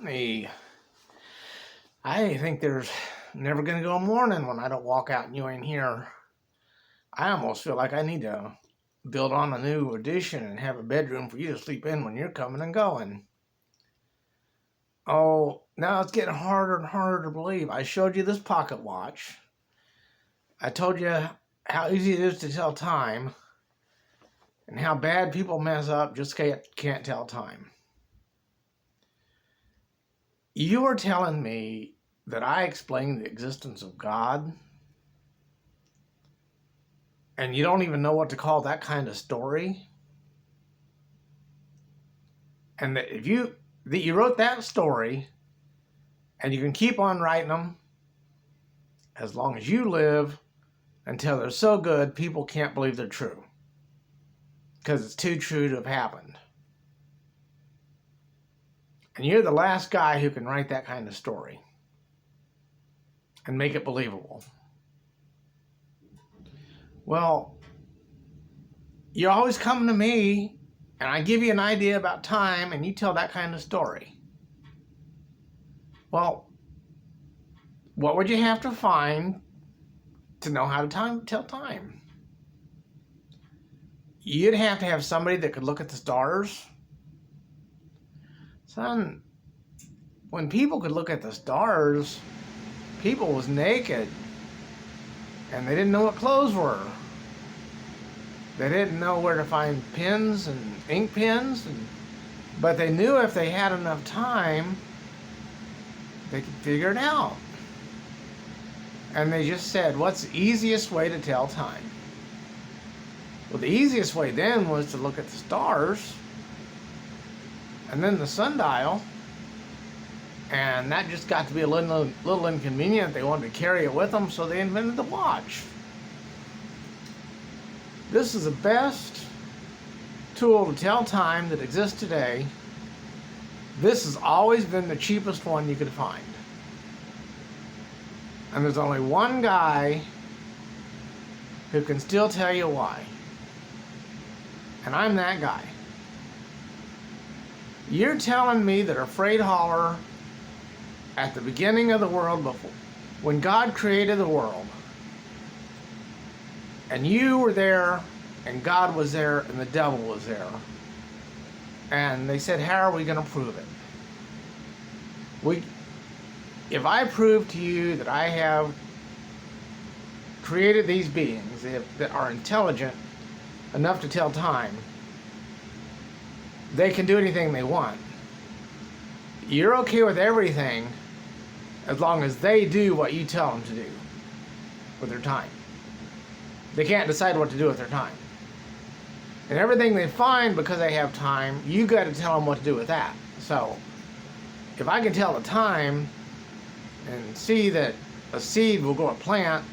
Me, I think there's never going to go a morning when I don't walk out and you ain't here. I almost feel like I need to build on a new addition and have a bedroom for you to sleep in when you're coming and going. Oh, now it's getting harder and harder to believe. I showed you this pocket watch. I told you how easy it is to tell time and how bad people mess up just can't tell time. You were telling me that I explained the existence of God, and you don't even know what to call that kind of story? And that you wrote that story, and you can keep on writing them as long as you live until they're so good people can't believe they're true, because it's too true to have happened. And you're the last guy who can write that kind of story and make it believable. Well, you're always coming to me, and I give you an idea about time, and you tell that kind of story. Well, what would you have to find to know how to tell time? You'd have to have somebody that could look at the stars. Son, when people could look at the stars, people was naked, and they didn't know what clothes were. They didn't know where to find pens and ink pens, but they knew if they had enough time, they could figure it out. And they just said, what's the easiest way to tell time? Well, the easiest way then was to look at the stars, and then the sundial, and that just got to be a little inconvenient. They wanted to carry it with them, so they invented the watch. This is the best tool to tell time that exists today. This has always been the cheapest one you could find. And there's only one guy who can still tell you why. And I'm that guy. You're telling me that a freight hauler at the beginning of the world, before, when God created the world, and you were there, and God was there, and the devil was there, and they said, how are we going to prove it? If I prove to you that I have created these beings that are intelligent enough to tell time, they can do anything they want. You're okay with everything as long as they do what you tell them to do with their time. They can't decide what to do with their time. And everything they find because they have time, you got to tell them what to do with that. So, if I can tell the time and see that a seed will grow a plant